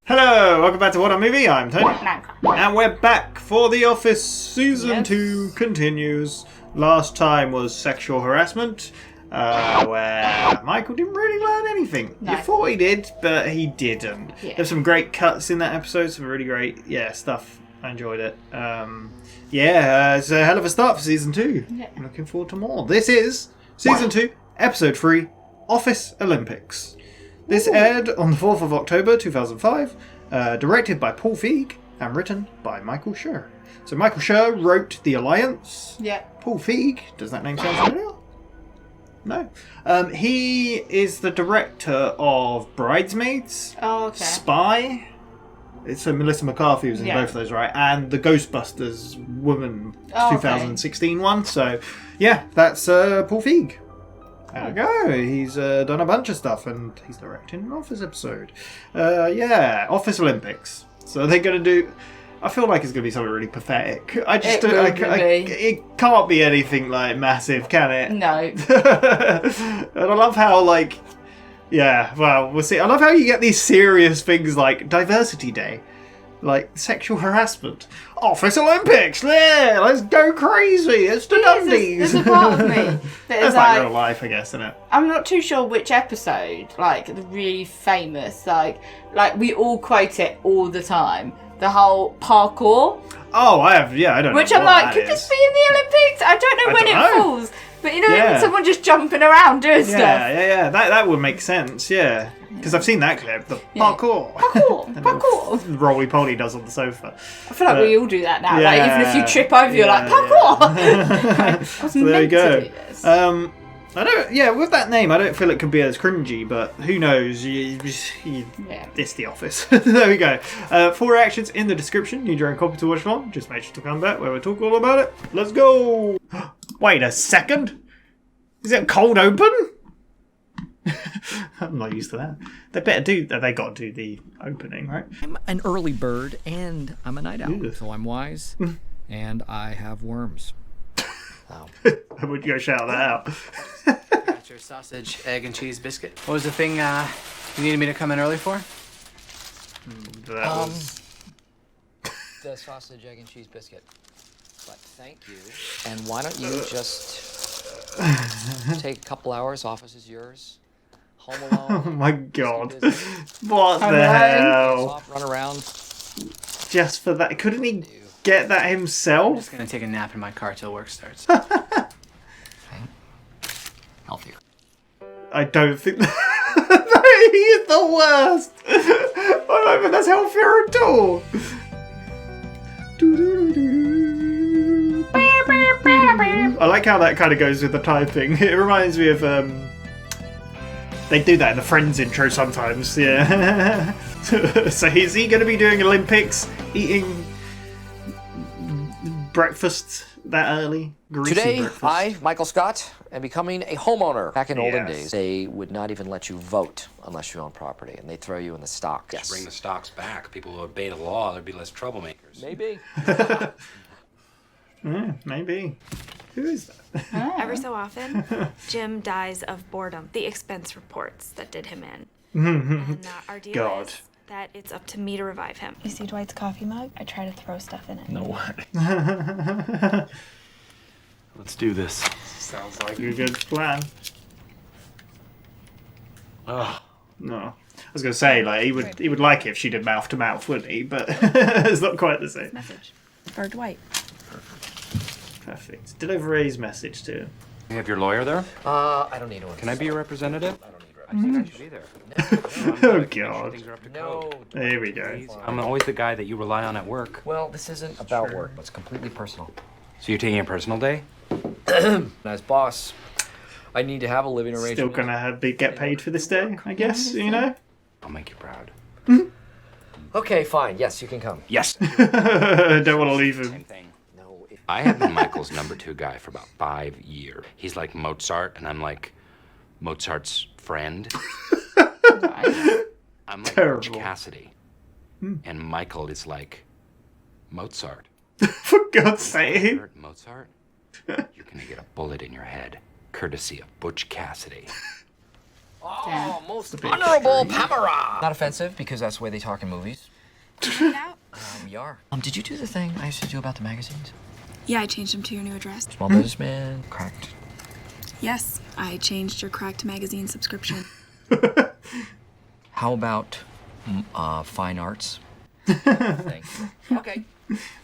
Hello, welcome back to WhatAreMovie. I'm Tony. And we're back for The Office Season 2 continues. Last time was sexual harassment, where Michael didn't really learn anything. No. You thought he did, but he didn't. Yeah. There's some great cuts in that episode, some really great, stuff. I enjoyed it. It's a hell of a start for Season 2. Yeah. I'm looking forward to more. This is Season 2, Episode 3, Office Olympics. This aired on the 4th of October 2005, directed by Paul Feig and written by Michael Schur. So Michael Schur wrote The Alliance. Yeah. Paul Feig, does that name sound familiar? No. He is the director of Bridesmaids, Oh, okay. Spy. So Melissa McCarthy was in both of those, right? And the Ghostbusters Woman 2016 one. So, yeah, that's Paul Feig. There we go. He's done a bunch of stuff, and he's directing an Office episode. Office Olympics. So they're going to do... I feel like it's going to be something really pathetic. It can't be anything, like, massive, can it? No. And I love how, we'll see. I love how you get these serious things like Diversity Day. Like, sexual harassment. Office Olympics! Yeah, let's go crazy! It's the Dundies! There's a part of me that That's is like real life, I guess, isn't it? I'm not too sure which episode, like, the really famous, like we all quote it all the time. The whole parkour. Oh, I don't know. Which I'm like, could this be in the Olympics? I don't know when it falls. But you know, someone just jumping around doing stuff. Yeah. That would make sense, yeah. Because I've seen that clip, the parkour. Parkour. Roly-poly does on the sofa. I feel like we all do that now. Like, even if you trip over, you're like, parkour! I was So there you go. to do this. With that name, I don't feel it could be as cringy, but who knows? It's The Office. There we go. 4 reactions in the description. Need your own copy to watch along. Just make sure to come back where we talk all about it. Let's go! Wait a second! Is it a cold open? I'm not used to that. They got to do the opening, right? I'm an early bird and I'm a night owl. Ew. So I'm wise and I have worms. I would go shout that out. Got your sausage, egg, and cheese biscuit. What was the thing you needed me to come in early for? That was... The sausage, egg, and cheese biscuit. But thank you. And why don't you just take a couple hours? Office is yours. Home alone. Oh my god. What the hell? Run around. Just for that? Couldn't he get that I'm himself? just gonna take a nap in my car till work starts. Healthier. I don't think... He is the worst! I don't think that's healthier at all! I like how that kind of goes with the typing. It reminds me of... They do that in the Friends intro sometimes, yeah. So is he going to be doing Olympics, eating breakfast that early? Greasy Today, breakfast. I, Michael Scott, am becoming a homeowner. Back in olden Yes. days, they would not even let you vote unless you own property, and they'd throw you in the stocks. Yes. Bring the stocks back. People will obey the law. There'd be less troublemakers. Maybe. Maybe. Who is that? Every so often, Jim dies of boredom. The expense reports that did him in. And our deal is that it's up to me to revive him. You see Dwight's coffee mug? I try to throw stuff in it. No way. Let's do this. Sounds like a good plan. Oh. No. I was going to say, like, he would like it if she did mouth to mouth, wouldn't he? But it's not quite the same. Message for Dwight. Perfect. Deliver Ray's message to him. You have your lawyer there? I don't need one. Can I be your representative? I don't need I think I should be there. Oh, God. Things are up to No. code. There we go. I'm always the guy that you rely on at work. Well, this isn't about work. It's completely personal. So you're taking a personal day? As boss, I need to have a living arrangement. Still gonna get paid for this day, I guess, you know? I'll make you proud. Okay, fine. Yes, you can come. Yes! Don't want to leave him. Same thing. I have been Michael's number 2 guy for about 5 years. He's like Mozart, and I'm like Mozart's friend. I'm like Butch Cassidy. And Michael is like Mozart. For God's sake. Mozart, you're gonna get a bullet in your head, courtesy of Butch Cassidy. Oh, most honorable Pamela! Not offensive, because that's the way they talk in movies. We are. Did you do the thing I used to do about the magazines? Yeah, I changed them to your new address. Small businessman, cracked. Yes, I changed your cracked magazine subscription. How about fine arts? Thank you. Okay.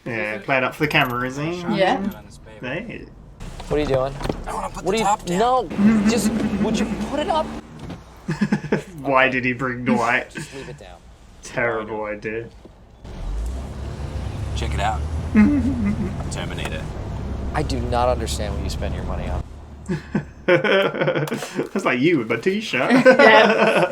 Yeah, playing up for the camera, is he? Yeah. Hey. What are you doing? I want to put What the are you? top down. No, just would you put it up? Why did he bring Dwight? Just leave it down. Terrible idea. Check it out. Terminator. I do not understand what you spend your money on. That's like you with my t-shirt.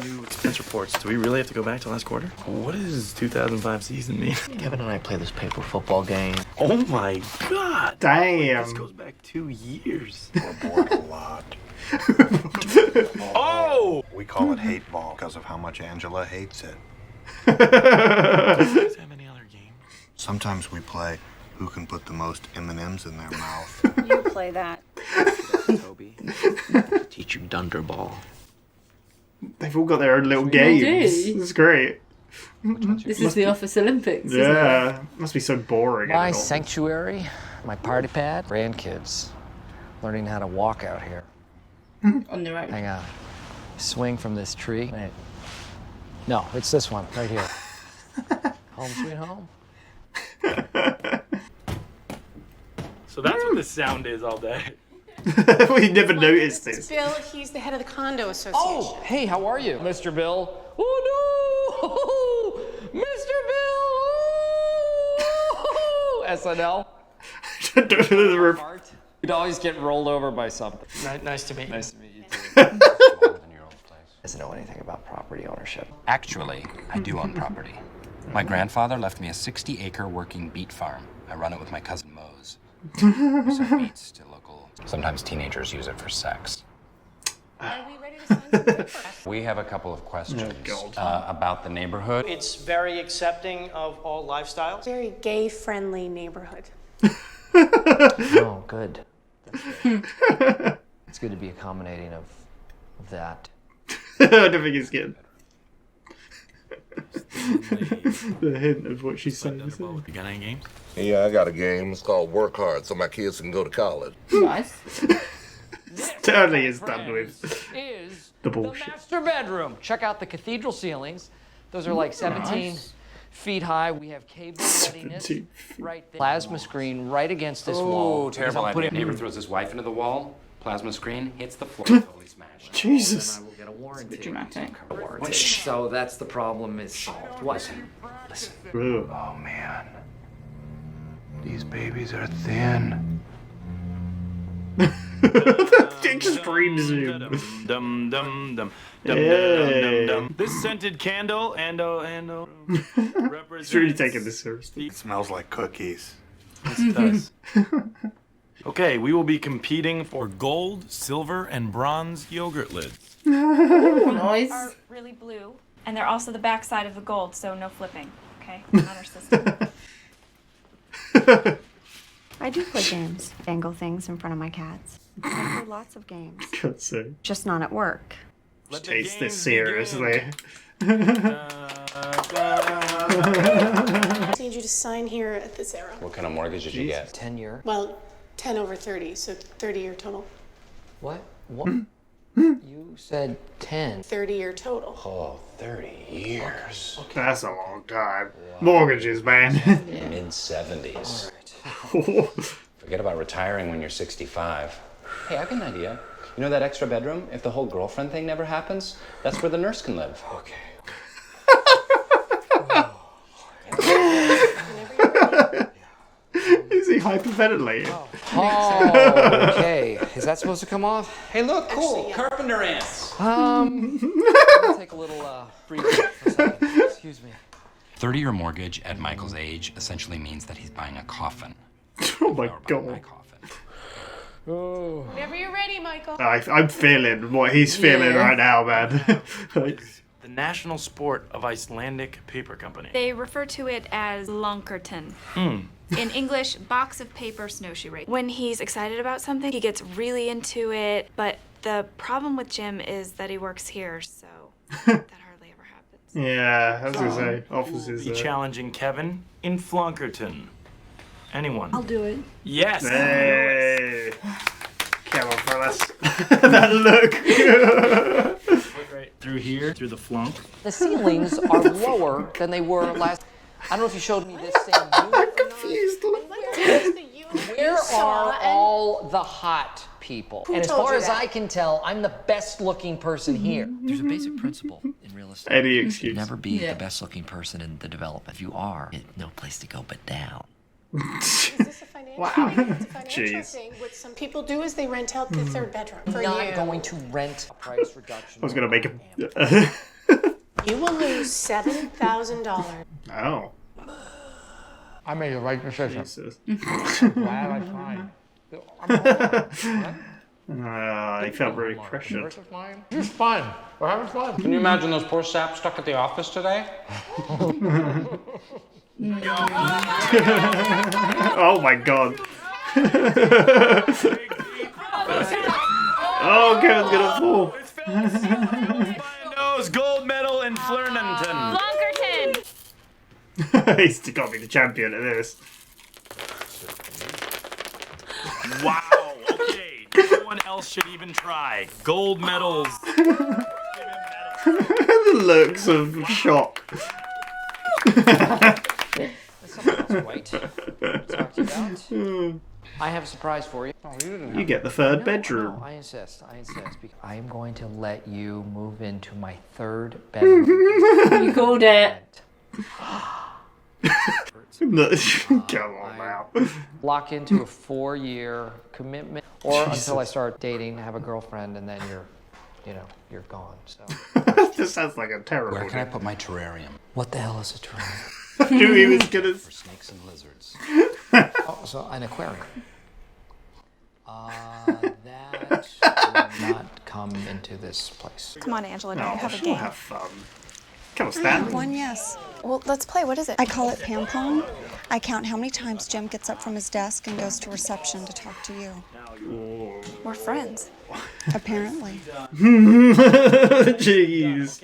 New expense reports. Do we really have to go back to last quarter? What does 2005 season mean? Kevin and I play this paper football game. Oh my god! Damn. This goes back 2 years. We're bored a lot. Oh! We call it hate ball because of how much Angela hates it. Do you guys have any other games? Sometimes we play who can put the most M&Ms in their mouth. You play that. Toby. Teach you Dunderball. They've all got their own little They games. do. It's great. This is the Office Olympics, isn't it? Yeah. Must be so boring. My and all. sanctuary, my party pad, grandkids learning how to walk out here. On their own. Hang on. Swing from this tree. Wait. No, it's this one right here. Home sweet home. So that's what the sound is all day. We never noticed this. Bill, he's the head of the condo association. Oh, hey, how are you? Mr. Bill. Oh, no! Mr. Bill! SNL. You'd always get rolled over by something. Nice to meet you. Nice to meet you, too. Doesn't know anything about property ownership. Actually, I do own property. My grandfather left me a 60-acre working beet farm. I run it with my cousin Mose. We sell beets to local. Sometimes teenagers use it for sex. Are we ready to sign some paper? We have a couple of questions God. about the neighborhood. It's very accepting of all lifestyles. Very gay-friendly neighborhood. Oh, good. That's good. It's good to be accommodating of that. I don't think it's good. The hint of what she's saying. You got any games? Yeah, I got a game. It's called Work Hard so my kids can go to college. Nice. Totally is done with Is the bullshit. master bedroom. Check out the cathedral ceilings. Those are like 17 feet high. We have cable readiness 17 right there. Plasma screen right against this Oh, wall. terrible Because I'm idea. Neighbor throws his wife into the wall. Plasma screen hits the floor. Totally smashed. Jesus. I will get a warranty. Dramatic. So that's the problem is solved. What? Listen. Ugh. Oh man, these babies are thin. Extreme zoom. Dum dum dum. Hey. This scented candle and represents. It's really taking this seriously. It smells like cookies. Yes, it does. Okay, we will be competing for gold, silver, and bronze yogurt lids. Nice. Are really blue, and they're also the back side of the gold, so no flipping. Okay, honor system. I do play games. Dangle things in front of my cats. I play lots of games. God's sake. Just not at work. Let the Takes this games seriously. I need you to sign here at this arrow. What kind of mortgage did you get? 10-year. Well, 10 over 30, so 30-year total. What? What? You said 10. 30-year total. Oh, 30 years. That's a long time. Mortgages, man. Mid 70s. Forget about retiring when you're 65. Hey, I've got an idea. You know that extra bedroom? If the whole girlfriend thing never happens, that's where the nurse can live. Okay. Is he hyperventilating? Oh, okay. Is that supposed to come off? Hey, look, cool. Actually, yeah. Carpenter ants. Let me take a little breather for a second. Excuse me. 30-year mortgage at Michael's age essentially means that he's buying a coffin. Oh my Or buying my god. coffin. Whenever you're ready, Michael. I'm feeling what he's feeling right now, man. Like, The national sport of Icelandic Paper Company. They refer to it as Lankerton. In English, box of paper snowshoe race. When he's excited about something, he gets really into it, but The problem with Jim is that he works here, so that hardly ever happens. Yeah, I was gonna say offices. Be challenging Kevin in Flunkerton. Anyone? I'll do it. Yes. Hey. Come on, fellas. That look. Right through here, through the flunk. The ceilings are lower than they were last. I don't know if you showed me this same unit. I'm confused. Where are all the hot people? And as far as I can tell, I'm the best looking person here. There's a basic principle in real estate. Any excuse. Never be the best looking person in the development. If you are, no place to go but down. Is this a financial thing? It's a financial Jeez. thing. What some people do is they rent out the third bedroom for I'm not you. going to rent a price reduction. I was gonna make him. You will lose $7,000. Oh. I made the right decision. Jesus. Glad I signed. He felt very pressured. It's fun. We're having fun. Can you imagine those poor saps stuck at the office today? Oh my god. Oh, Kevin's gonna fall. Nose gold medal in Flernington. He's got to be the champion at this. Wow. Okay. No one else should even try. Gold medals. The looks of shock. I have a surprise for you. You get the third bedroom. No, I insist. I am going to let you move into my third bedroom. You called it. No, come on now. Lock into a 4-year commitment, or until I start dating, have a girlfriend, and then you're gone. So This sounds like a terrible. Where can I put my terrarium? what the hell is a terrarium? I knew he was gonna. For snakes and lizards. Oh, so an aquarium. That will not come into this place. Come on, Angela, don't No, you have a she'll game? have fun. Come on, I have Stan. one, yes. Well, let's play. What is it? I call it Pam Pong. I count how many times Jim gets up from his desk and goes to reception to talk to you. We're friends. Apparently. Jeez.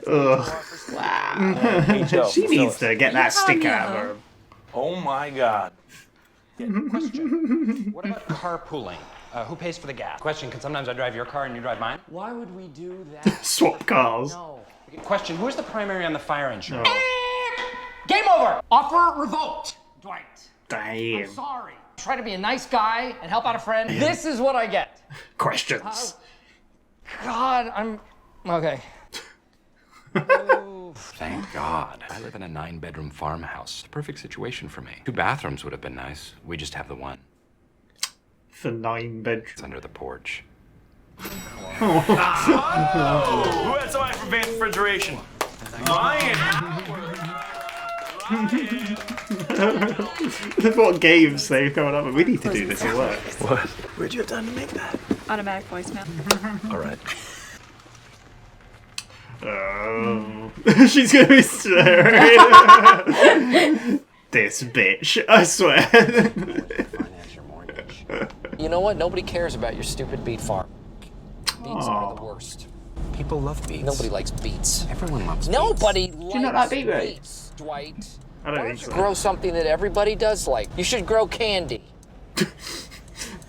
Ugh. Wow. She needs to get that stick out of her. Oh my god. Question. What about carpooling? Who pays for the gas? Question, can sometimes I drive your car and you drive mine? Why would we do that? Swap cars. No. Question, who's the primary on the fire insurance? Game over! Offer revoked, Dwight. Damn. Sorry. Try to be a nice guy and help out a friend. This is what I get. Questions. God, I'm... Okay. Thank God. I live in a 9-bedroom farmhouse. The perfect situation for me. 2 bathrooms would have been nice. We just have the one. For 9 bedrooms. It's under the porch. Oh! Who had some advanced refrigeration? Ryan! What games they've coming up with? We need to do this at work. What? Where'd you have time to make that? Automatic voicemail. All right. Oh. She's gonna be staring. This bitch, I swear. You know what? Nobody cares about your stupid beet farm. Beets are the worst. People love beets. Nobody likes beets. Everyone loves Nobody beets. likes you not like beetroot? beets, Dwight. I don't think so. Grow something that everybody does like. You should grow candy.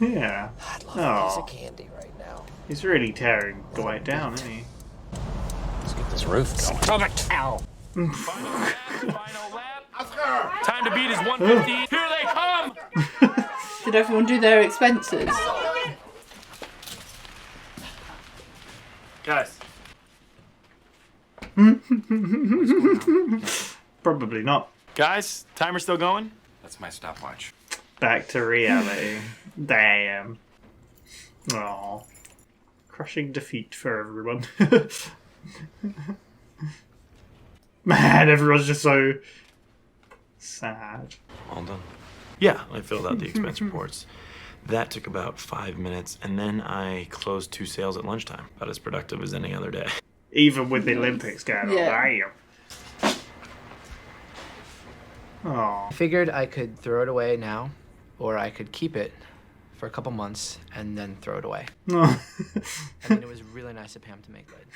Yeah. I'd love a piece of candy right now. He's really tearing Dwight down, isn't he? Let's get this roof going. Stop it! Ow. Final lap. Time to beat is 150. Here they come! Did everyone do their expenses? Guys. Probably not. Guys, timer still going? That's my stopwatch. Back to reality. Damn. Aww. Crushing defeat for everyone. Man, everyone's just so sad. All done. Yeah, I filled out the expense reports. That took about 5 minutes, and then I closed 2 sales at lunchtime. About as productive as any other day. Even with the Olympics going on. Yeah. Damn. Aww. I figured I could throw it away now, or I could keep it for a couple months and then throw it away. Oh. I mean, it was really nice of Pam to make lid.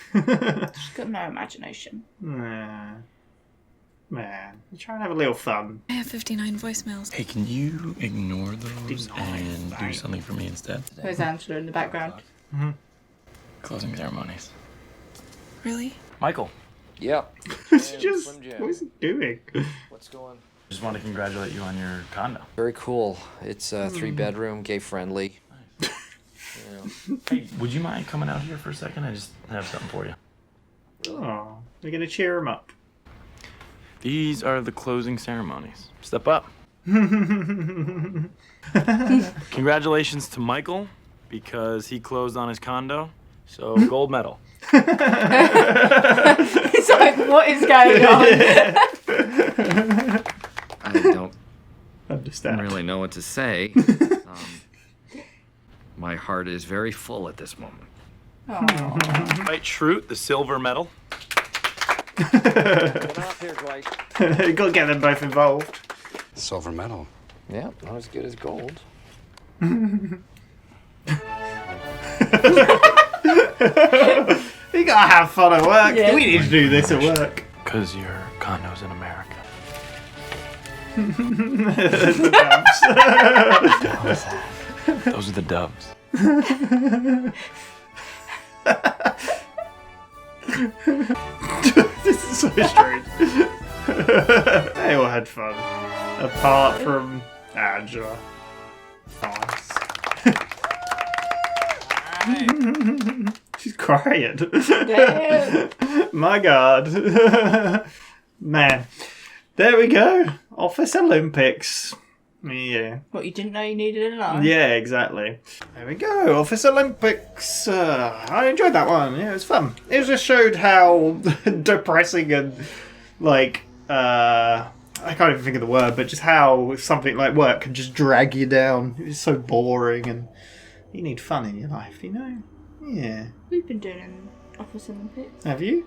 She's got no imagination. Nah. Man, you try and have a little fun. I have 59 voicemails. Hey, can you ignore those and do something for me instead? There's Angela in the background. Mm-hmm. Closing ceremonies. Really? Michael. Yeah. What is he doing? What's going? Just want to congratulate you on your condo. Very cool. It's a 3-bedroom, gay friendly. Hey, would you mind coming out here for a second? I just have something for you. Oh, they're gonna cheer him up. These are the closing ceremonies. Step up. Congratulations to Michael because he closed on his condo. So gold medal. It's like, what is going on? I don't understand. really know what to say. My heart is very full at this moment. Dwight Schrute, the silver medal. Get off here, Dwight. You gotta get them both involved. Silver medal. Yeah, not as good as gold. You gotta have fun at work. Yeah. We need to do this at work. Because your condo's in America. The doves. Those are the doves. This is so strange. They all had fun. Apart from Angela. Nice. She's crying. My God. Man. There we go. Office Olympics. Yeah. What, you didn't know you needed a line? Yeah, exactly. There we go. Office Olympics. I enjoyed that one. Yeah, it was fun. It just showed how depressing and, like, I can't even think of the word, but just how something like work can just drag you down. It's so boring and you need fun in your life, you know? Yeah. We've been doing Office Olympics. Have you?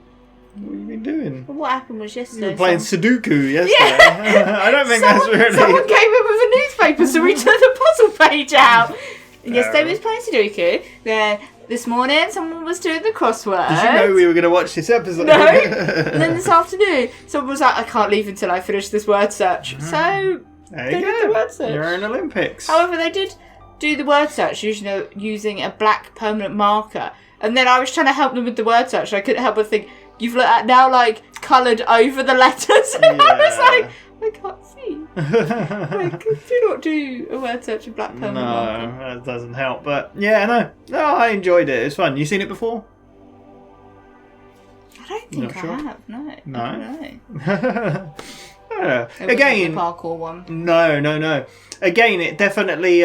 What have you been doing? Well, what happened was yesterday. You were playing Sudoku yesterday. Yeah. I don't think that's really... Someone came up with a newspaper, so we took the puzzle page out. Yesterday we was playing Sudoku. Then this morning someone was doing the crossword. Did you know we were going to watch this episode? No. And then this afternoon, someone was like, I can't leave until I finish this word search. So There they you did go. the word search. You're in Olympics. However, they did do the word search using a black permanent marker. And then I was trying to help them with the word search. And I couldn't help but think, you've now like coloured over the letters. And I was like, I can't see. Like, do not do a word search with black permanent marker. No, that doesn't help. But yeah, no, I enjoyed it. It's fun. You seen it before? I don't think Not sure? have. No. No. I don't know. Yeah. It wasn't Again, the parkour one. No. Again, it definitely.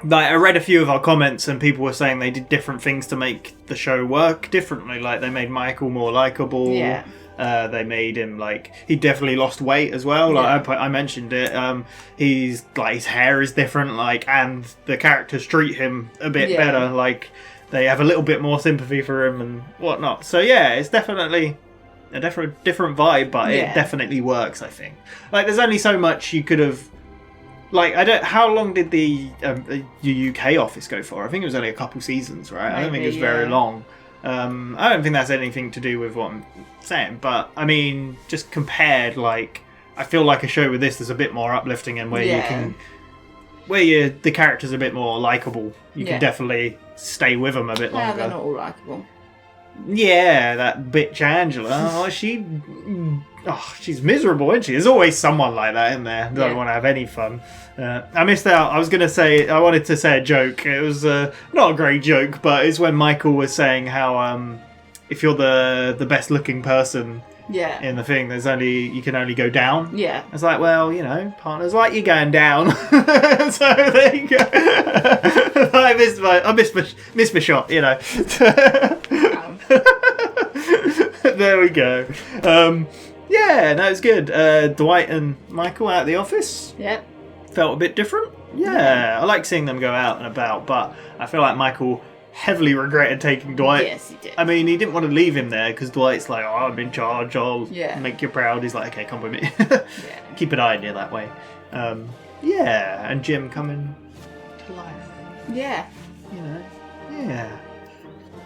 Like I read a few of our comments, and people were saying they did different things to make the show work differently. Like they made Michael more likable. Yeah. They made him like he definitely lost weight as well. Like I mentioned it. He's like his hair is different. Like and the characters treat him a bit better. Like they have a little bit more sympathy for him and whatnot. So yeah, it's definitely a different vibe, but it definitely works. I think. Like there's only so much you could have. Like how long did the UK office go for? I think it was only a couple seasons, right? Maybe, I don't think it was very long. I don't think that's anything to do with what I'm saying, but I mean, just compared, like I feel like a show with this is a bit more uplifting and where you can, the characters are a bit more likable. You can definitely stay with them a bit longer. Yeah, they're not all likable. Yeah, that bitch Angela. She's miserable, isn't she? There's always someone like that in there. Don't want to have any fun. I missed out. I wanted to say a joke. It was not a great joke, but it's when Michael was saying how if you're the best looking person in the thing, you can only go down. Yeah. It's like, well, partners like you going down. So there you go. I missed my shot, There we go. Yeah, no, it's good. Dwight and Michael out of the office. Yep. Felt a bit different. Yeah, I like seeing them go out and about, but I feel like Michael heavily regretted taking Dwight. Yes, he did. I mean, he didn't want to leave him there because Dwight's like, oh, I'm in charge, I'll Yeah. make you proud. He's like, okay, come with me. Keep an eye on you that way. Yeah, and Jim coming Yeah. You know, yeah.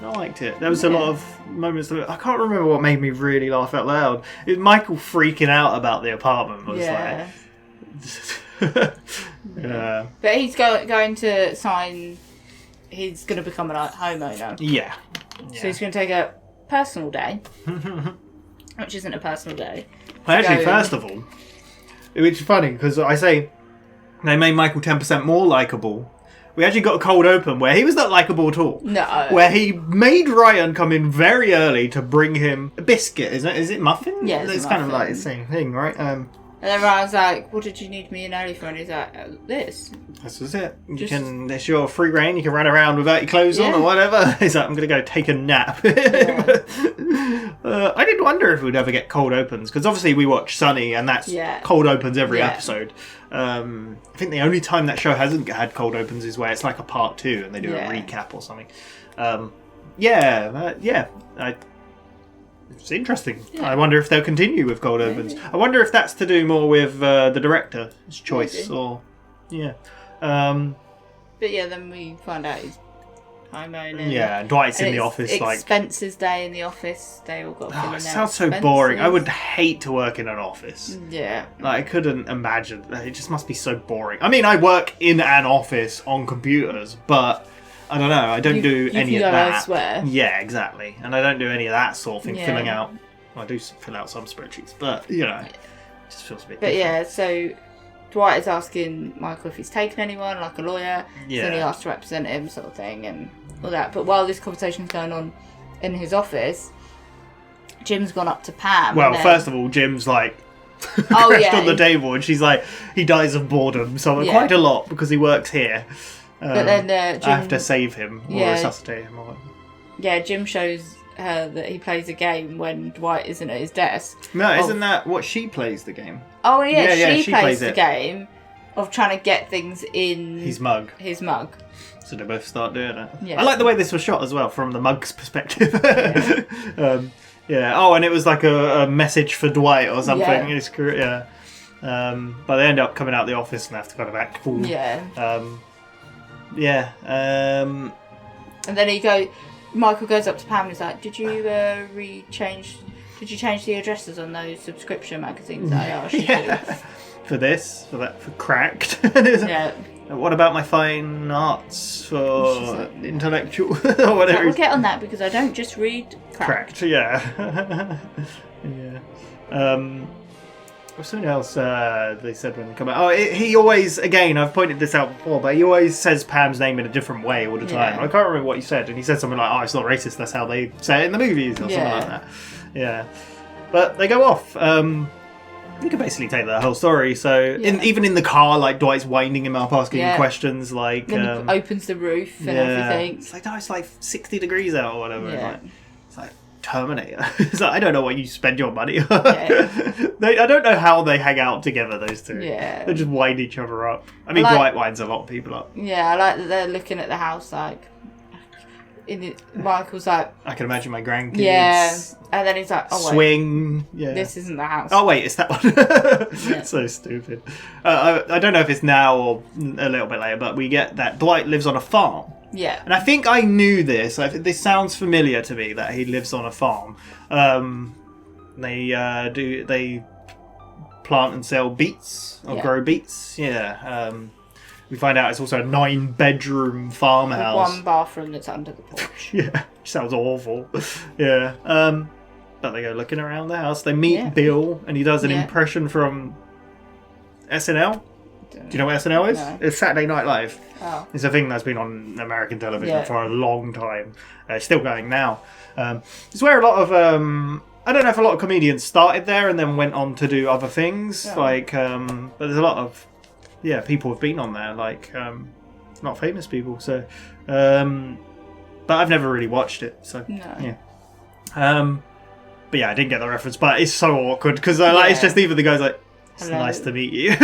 I liked it. There was a lot of moments that I can't remember what made me really laugh out loud. Michael freaking out about the apartment was like... yeah. But he's going to sign... He's going to become a homeowner. Yeah. So he's going to take a personal day. Which isn't a personal day. Well, actually, first of all, which is funny, because I say they made Michael 10% more likeable. We actually got a cold open where he was not likeable at all. No. Where he made Ryan come in very early to bring him a biscuit, isn't it? Is it muffin? Yeah, it's kind of like the same thing, right? And then Ryan's like, what did you need me in early for? And he's like, this. This was it. It's your free reign. You can run around without your clothes on or whatever. He's like, I'm going to go take a nap. I did wonder if we'd ever get cold opens, because obviously we watch Sunny, and that's cold opens every episode. I think the only time that show hasn't had cold opens is where it's like a part 2 and they do a recap or something. It's interesting. I wonder if they'll continue with cold opens. I wonder if that's to do more with the director's choice or but yeah, then we find out he's homeowner. Yeah, Dwight's in the office. Expenses day in the office. They all got. It sounds so boring. I would hate to work in an office. Yeah. I couldn't imagine. It just must be so boring. I mean, I work in an office on computers, but I don't know. I don't do any of that. Elsewhere. Yeah, exactly. And I don't do any of that sort of thing. Filling out. Well, I do fill out some spreadsheets, but it just feels a bit. But different. So Dwight is asking Michael if he's taken anyone, like a lawyer. Yeah. So he asks to represent him, sort of thing, and all that. But while this conversation is going on in his office, Jim's gone up to Pam. Well, first of all, Jim's like crashed on the table, and she's like, he dies of boredom, so quite a lot because he works here. But then Jim, I have to save him or resuscitate him. Or yeah, Jim shows her that he plays a game when Dwight isn't at his desk. No, isn't that what she plays the game? Oh yeah, she plays the game of trying to get things in his mug. So they both start doing it. Yeah. I like the way this was shot as well, from the mug's perspective. Oh, and it was like a message for Dwight or something. But they end up coming out the office and have to kind of act cool. And then Michael goes up to Pam and he's like, did you change the addresses on those subscription magazines that I asked you to? For Cracked. Yeah. What about my fine arts for intellectual or whatever? We'll get on that because I don't just read Cracked. Yeah. Something else they said when they come out. Oh, he always, again, I've pointed this out before, but he always says Pam's name in a different way all the time. I can't remember what he said, and he said something like, oh, it's not racist, that's how they say it in the movies, or something like that. Yeah. But they go off. You can basically take the whole story. So even in the car, like Dwight's winding him up, asking him questions, like then he opens the roof and everything. It's like, no, it's like 60 degrees out or whatever. It's like Terminator. It's like, I don't know what you spend your money on. I don't know how they hang out together, those two. Yeah. They just wind each other up. I mean, Dwight winds a lot of people up. Yeah, I like that they're looking at the house like. Michael's like, I can imagine my grandkids. Yeah, and then he's like, oh wait, swing. Yeah, this isn't the house. Oh wait, it's that one. So stupid. I don't know if it's now or a little bit later, but we get that Dwight lives on a farm. Yeah, and I think I knew this. This sounds familiar to me that he lives on a farm. They plant and sell beets or grow beets. Yeah. We find out it's also a 9-bedroom farmhouse. With 1 bathroom that's under the porch. Yeah, sounds awful. Yeah. But they go looking around the house. They meet Bill, and he does an impression from SNL. Do you know what SNL is? No. It's Saturday Night Live. Oh. It's a thing that's been on American television for a long time. It's still going now. It's where a lot of... I don't know if a lot of comedians started there and then went on to do other things. Yeah. But there's a lot of... people have been on there, not famous people. So, but I've never really watched it. So, but yeah, I didn't get the reference. But it's so awkward because it's just even the guy's like, "It's Hello. nice to meet you."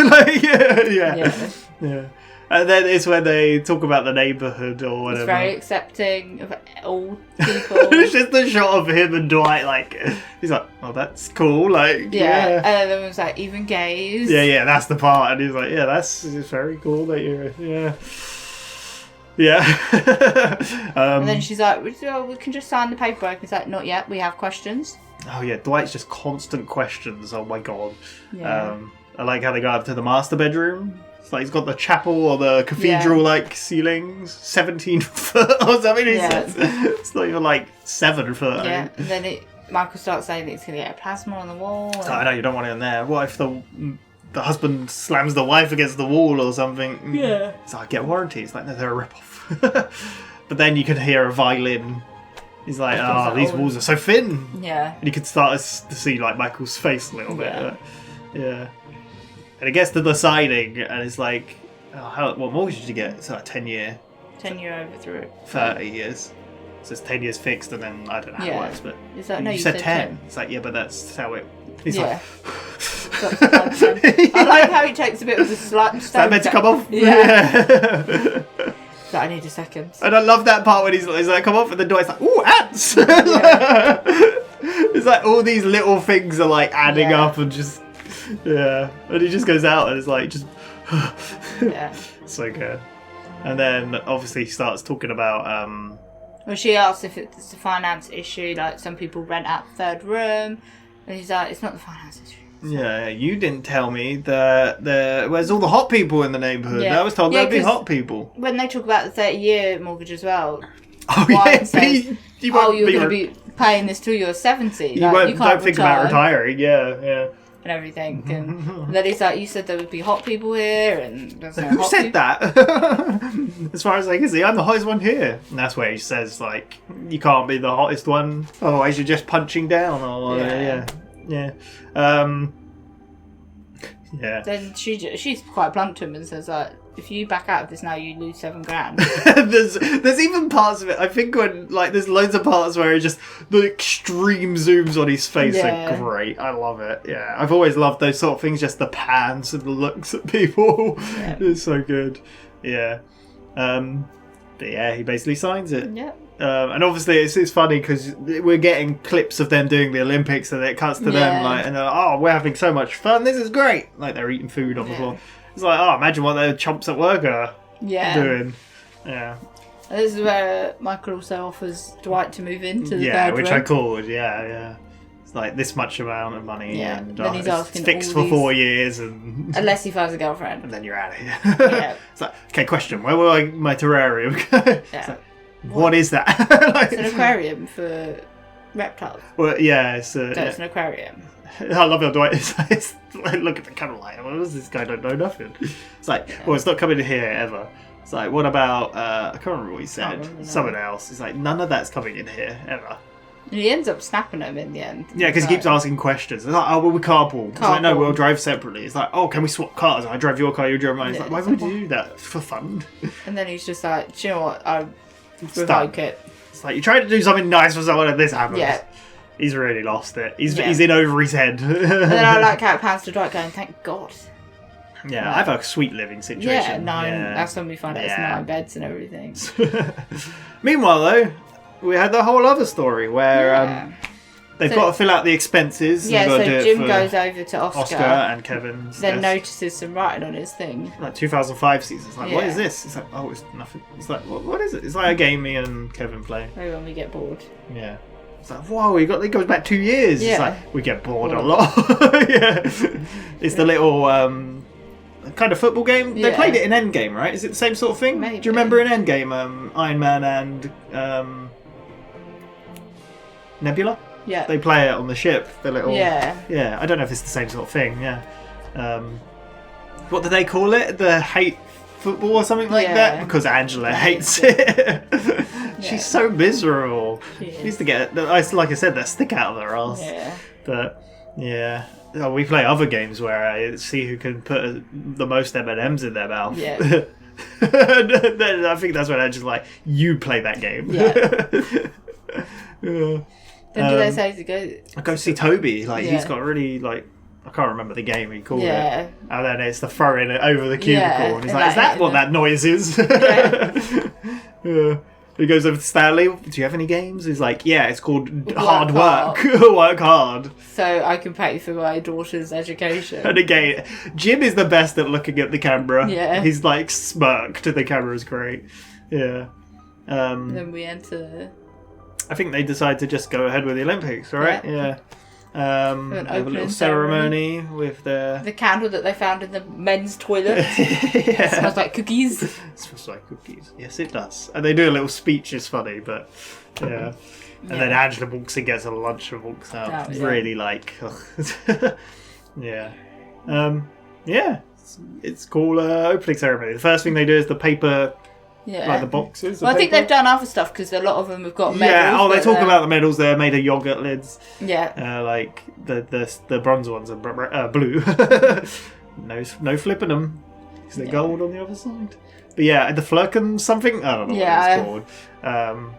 Yeah. And then it's when they talk about the neighborhood or whatever. It's very accepting of all people. It's just the shot of him and Dwight, he's like, "Oh, that's cool." And then it was like, even gays. Yeah, that's the part, and he's like, "Yeah, it's very cool that you're." Yeah. Yeah. And then she's like, "Oh, we can just sign the paperwork." He's like, "Not yet. We have questions." Oh yeah, Dwight's just constant questions. Oh my god. Yeah. I like how they go up to the master bedroom. It's like he's got the chapel or the cathedral-like ceilings, 17 foot or something. It's not even like 7 foot. Yeah. And then Michael starts saying that he's going to get a plasma on the wall. And... I know you don't want it in there. What if the husband slams the wife against the wall or something? Yeah. It's like, get warranties. Like, no, they're a rip-off. But then you can hear a violin. He's like, these walls are so thin. Yeah. And you can start to see like Michael's face a little bit. Yeah. And it gets to the signing, and it's like, what mortgage did you get? It's like 10-year. 10-year overthrough. 30 years. So it's 10 years fixed, and then I don't know how it works, but it's like, no, you said 10. It's like, yeah, but that's how it. He's like, I like how he takes a bit of the slap. Is that meant to come off? Yeah. So I need a second. And I love that part when he's like, come off, and the Dwight's like, ooh, ants! It's like all these little things are like adding up and just. Yeah, and he just goes out and it's like just so good. And then obviously he starts talking about well, she asks if it's a finance issue, like some people rent out the third room, and he's like, it's not the finance issue. Yeah, you didn't tell me that where's all the hot people in the neighbourhood. I was told there'd be hot people. When they talk about the 30-year mortgage as well, says, you're going to be paying this till you're 70. Like, you can't don't think about retiring. Yeah. And everything, and then he's like, "You said there would be hot people here, and there's no Who hot said people." that? As far as I can see, I'm the hottest one here, and that's where he says like, "You can't be the hottest one, otherwise you're just punching down." Or yeah. Then she's quite blunt to him and says like, "If you back out of this now, you lose $7,000." there's even parts of it. I think when like there's loads of parts where it just the extreme zooms on his face are great. I love it. Yeah, I've always loved those sort of things. Just the pans and the looks at people. Yeah. It's so good. Yeah. But yeah, he basically signs it. Yeah. And obviously it's funny because we're getting clips of them doing the Olympics and it cuts to them like, and they're like, oh, we're having so much fun. This is great. Like they're eating food on the floor. It's like, oh, imagine what the chumps at work are doing. Yeah. And this is where Michael also offers Dwight to move into the third which room. I called. Yeah. It's like this much amount of money. Yeah. And then he's asking it's fixed for 4 years, and unless he finds a girlfriend, and then you're out of here. Yeah. It's like, okay, question: where will my terrarium go? It's like, what is that? It's an aquarium for reptiles. Well, yeah, it's it's an aquarium. I love how Dwight is like, look at the camera like, what is this guy don't know nothing? It's like, well, it's not coming in here ever. It's like, what about, I can't remember what he said. Someone else. It's like, none of that's coming in here ever. And he ends up snapping him in the end. Yeah, because he keeps asking questions. It's like, oh, well, we carpool. It's like, no, we'll drive separately. It's like, oh, can we swap cars? I drive your car, you drive mine. It's like, why would you do that? For fun. And then he's just like, do you know what? I revoke it. It's like, you tried to do something nice for someone and this happens. Yeah. He's really lost it. He's in over his head. And then I like how it pans to Dwight going, thank God. Yeah, I have a sweet living situation. Yeah, that's when we find out it's 9 beds and everything. Meanwhile, though, we had the whole other story where they've got to fill out the expenses. Yeah, so do Jim goes over to Oscar and Kevin's then notices some writing on his thing. Like 2005 season. It's like, what is this? It's like, oh, it's nothing. It's like, what is it? It's like a game me and Kevin play. Maybe when we get bored. Yeah. It's like, whoa, it goes back 2 years. Yeah. It's like, we get bored a lot. Yeah. It's the little kind of football game. They played it in Endgame, right? Is it the same sort of thing? Maybe. Do you remember in Endgame, Iron Man and Nebula? Yeah. They play it on the ship. The little. Yeah. Yeah. I don't know if it's the same sort of thing. Yeah. What do they call it? The hate football or something like that? Because Angela hates it. She's so miserable. She needs to get, like I said, that stick out of her ass. Yeah. But yeah, we play other games where I see who can put the most M&Ms in their mouth. Yeah. I think that's when I just like, you play that game. Yeah. Then do they say to go? I go see Toby. Like he's got really like. I can't remember the game he called it. And then it's the throwing it over the cubicle. And he's like, is that what that noise is? He goes over to Stanley. Do you have any games? He's like, yeah, it's called Hard Work. Work hard. So I can pay for my daughter's education. And again, Jim is the best at looking at the camera. Yeah. He's like smirk to the camera is great. Yeah. Then we enter. I think they decide to just go ahead with the Olympics, right? Yeah. An Have a little opening ceremony with the candle that they found in the men's toilet. It smells like cookies. It smells like cookies. Yes, it does. And they do a little speech. It's funny, but yeah. And then Angela walks in, gets a lunch, and walks out. Really like, yeah. Yeah. It's cool opening ceremony. The first thing they do is the paper. Yeah. Like the boxes. Well, I think they've done other stuff because a lot of them have got medals. Yeah. Oh, they talk about the medals. They're made of yogurt lids. Yeah. Like the bronze ones are blue. no flipping them because they're gold on the other side. But yeah, the Flurkin something. I don't know what it's called.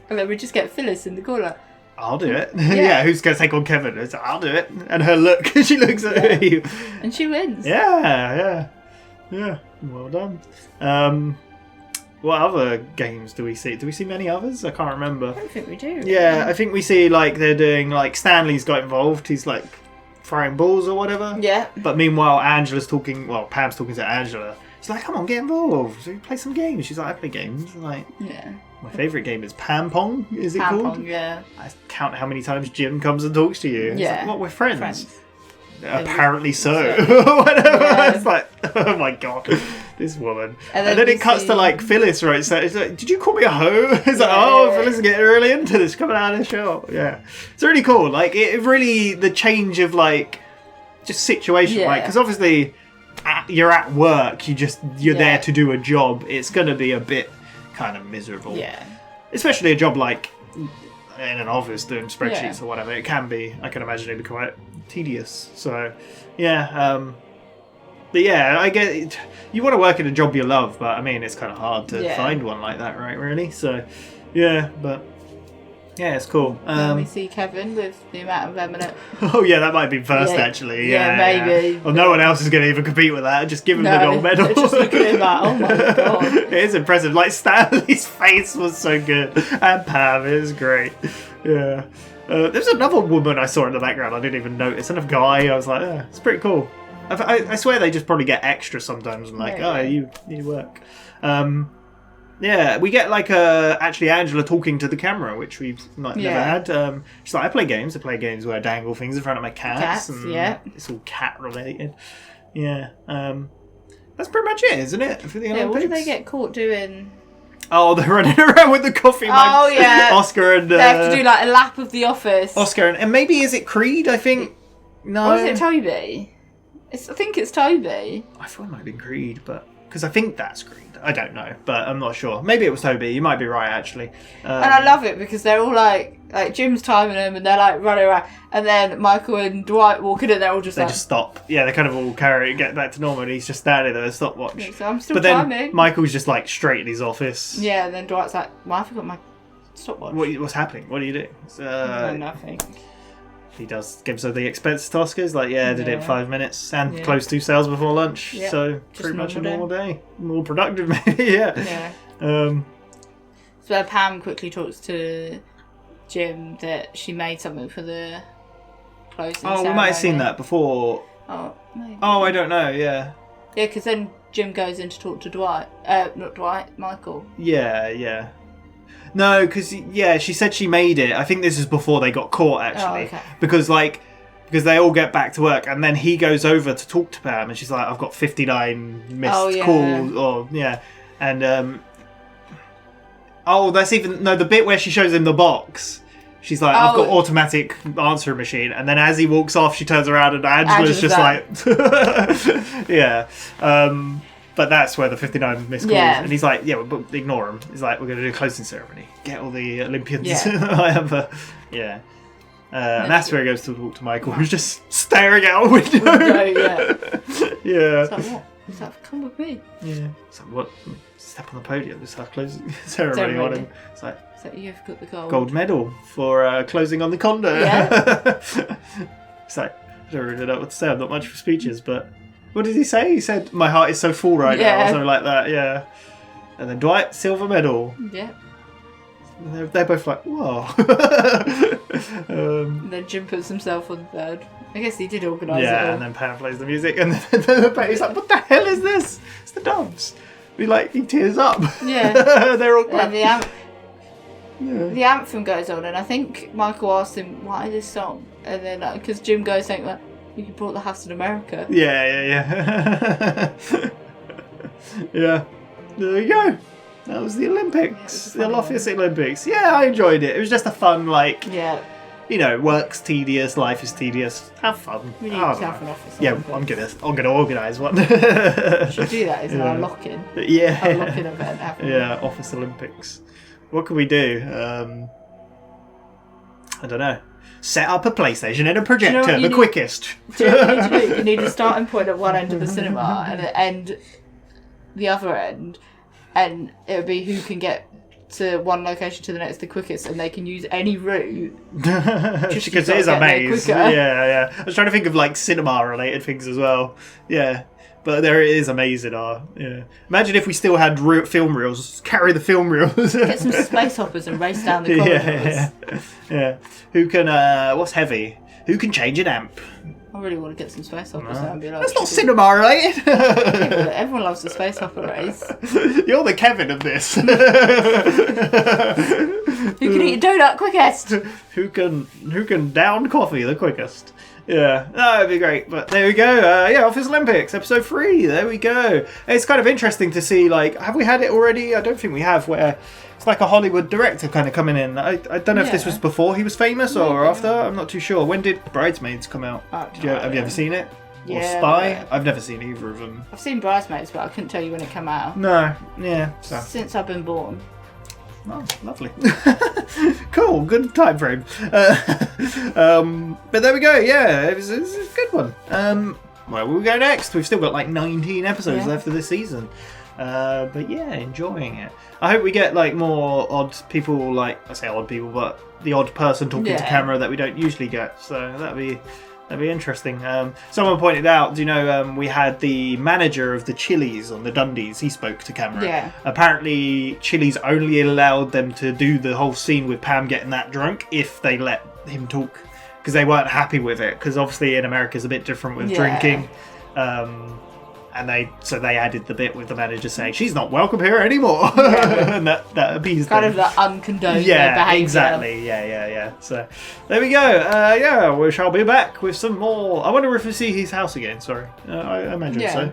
And then we just get Phyllis in the corner. I'll do it. Yeah, who's going to take on Kevin? It's, I'll do it. And her look, she looks at you. And she wins. Yeah. Well done. What other games do we see? Do we see many others? I can't remember. I don't think we do. Yeah, I think we see like they're doing like Stanley's got involved. He's like throwing balls or whatever. Yeah. But meanwhile, Angela's talking. Well, Pam's talking to Angela. She's like, "Come on, get involved. So play some games." She's like, "I play games." I'm like, yeah. My favourite game is Pam Pong. Is it Pam called? Pong, yeah. I count how many times Jim comes and talks to you. It's Yeah. like, what, we're friends. Friends. Apparently so. Whatever. Yeah. It's like, oh my god, this woman. And then then it cuts to like Phyllis, right? So it's like, did you call me a hoe? It's like, oh, Phyllis is getting really into this, coming out of the show. Yeah, it's really cool. Like it really the change of like just situation, right? Because obviously you're at work, you're there to do a job. It's gonna be a bit kind of miserable. Yeah. Especially a job like in an office doing spreadsheets or whatever. It can be. I can imagine it'd be quite tedious. So, yeah. But yeah, I get it. You want to work in a job you love, but I mean, it's kind of hard to find one like that, right? Really. So, yeah. But yeah, it's cool. Then we see Kevin with the amount of eminent. Oh yeah, that might be first actually. Yeah, maybe. Well, no one else is going to even compete with that. Just give him the gold medal. Just look at him like, oh my god. It is impressive. Like Stanley's face was so good, and Pam is great. Yeah. There's another woman I saw in the background. I didn't even notice, and a guy. I was like, it's pretty cool. I swear they just probably get extra sometimes. And like, you work. Yeah, we get like actually Angela talking to the camera, which we've never had. She's like, I play games where I dangle things in front of my cats and it's all cat related. Yeah, that's pretty much it, isn't it? For the Olympics? What do they get caught doing? Oh, they're running around with the coffee mugs. Oh yeah, Oscar and they have to do like a lap of the office. Oscar and maybe is it Creed? I think no. Or is it Toby? I think it's Toby. I thought it might have been Creed, but because I think that's Creed. I don't know, but I'm not sure. Maybe it was Toby. You might be right, actually. And I love it because they're all like Jim's timing them, and they're like running around, and then Michael and Dwight walk in, and they're all just just stop. Yeah, they kind of all get back to normal, and he's just standing there, stopwatch. Yeah, so I'm still but then timing. Michael's just like straight in his office. Yeah, and then Dwight's like, well, I forgot my stopwatch. What's happening? What are you doing? No, nothing. He gives her the expense task. He's like, did it in 5 minutes and closed 2 sales before lunch. Yeah. So Just pretty much a normal normal day. More productive, maybe. Yeah. So Pam quickly talks to Jim that she made something for the closing ceremony. We might have seen that before. Oh, maybe. Oh, I don't know. Yeah. Yeah, because then Jim goes in to talk to Dwight. Not Dwight, Michael. Yeah. No, because she said she made it. I think this is before they got caught, actually. Oh, okay. Because they all get back to work, and then he goes over to talk to Pam, and she's like, "I've got 59 missed calls," and that's even the bit where she shows him the box. She's like, "I've got automatic answering machine," and then as he walks off, she turns around, and Angela's just like, yeah. But that's where the 59 missed calls. Yeah. And he's like, but ignore him. He's like, we're going to do a closing ceremony. Get all the Olympians. Whatever. Yeah. And that's where he goes to talk to Michael, who's just staring out a window. Yeah. It's like, what? He's like, come with me. Yeah. It's like, what? Step on the podium. Just have a closing ceremony on him. It's like, you've got the gold medal for closing on the condo. Yeah. It's like, I don't really know what to say. I'm not much for speeches, but... What did he say? He said, my heart is so full right now, or something like that, yeah. And then Dwight, silver medal. Yeah. They're both like, whoa. And then Jim puts himself on third. I guess he did organise it all. And then Pam plays the music, and then he's like, what the hell is this? It's the Doves. He tears up. Yeah. They're all and the anthem goes on, and I think Michael asked him, why this song? And then, because Jim goes saying, well, you brought the house in America. Yeah. Yeah. There you go. That was the Olympics. The Office Olympics. Yeah, I enjoyed it. It was just a fun, work's tedious, life is tedious. Have fun. We need to have an Office Olympics. I'm gonna organise one. Should do that. It's our lock-in. Yeah. Our lock-in event. Yeah, Office Olympics. What can we do? I don't know. Set up a PlayStation and a projector, the quickest. You need a starting point at one end of the cinema and an end the other end, and it would be who can get to one location to the next the quickest, and they can use any route. Because it is a maze. Yeah. I was trying to think of cinema related things as well. Yeah. But there it is, amazing. Yeah. Imagine if we still had film reels. Carry the film reels. Get some space hoppers and race down the corridors. Yeah. Who can? What's heavy? Who can change an amp? I really want to get some space hoppers now and be like. That's not cinema related. Everyone loves the space hopper race. You're the Kevin of this. Who can eat a donut quickest? Who can down coffee the quickest? Yeah, that'd be great. But there we go. Office Olympics, episode 3. There we go. It's kind of interesting to see, have we had it already? I don't think we have, where it's like a Hollywood director kind of coming in. I don't know if this was before he was famous or after. I'm not too sure. When did Bridesmaids come out? Have you ever seen it? Or Spy? Yeah. I've never seen either of them. I've seen Bridesmaids, but I couldn't tell you when it came out. No, yeah. So. Since I've been born. Oh, lovely. Cool, good time frame. But there we go, it was a good one. Where will we go next? We've still got 19 episodes left of this season. But enjoying it. I hope we get more odd people, I say odd people, but the odd person talking to camera that we don't usually get. So that'd be interesting. Someone pointed out, we had the manager of the Chili's on the Dundies. He spoke to camera. Yeah. Apparently, Chili's only allowed them to do the whole scene with Pam getting that drunk if they let him talk, because they weren't happy with it. Because obviously in America it's a bit different with drinking. And they added the bit with the manager saying she's not welcome here anymore, and that appeased kind them. of the uncondoned behaviour. Exactly. Yeah. So there we go. We shall be back with some more. I wonder if we see his house again. Sorry, I imagine so.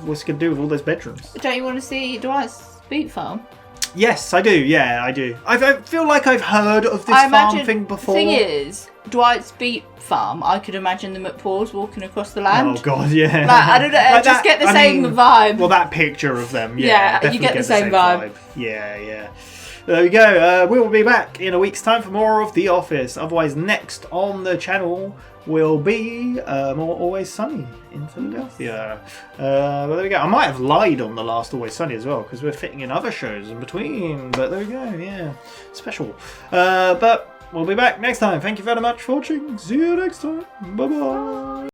What's he gonna do with all those bedrooms? Don't you want to see Dwight's beet farm? Yes, I do. Yeah, I do. I feel like I've heard of this farm thing before. The thing is, Dwight's beet farm, I could imagine the McPaws walking across the land. Oh god, yeah. I don't know, just get the same vibe. Well, that picture of them, you get the same vibe. Yeah. There we go. We will be back in a week's time for more of The Office. Otherwise, next on the channel will be more Always Sunny in Philadelphia. But there we go. I might have lied on the last Always Sunny as well, because we're fitting in other shows in between. But there we go. Special. But we'll be back next time. Thank you very much for watching. See you next time. Bye-bye.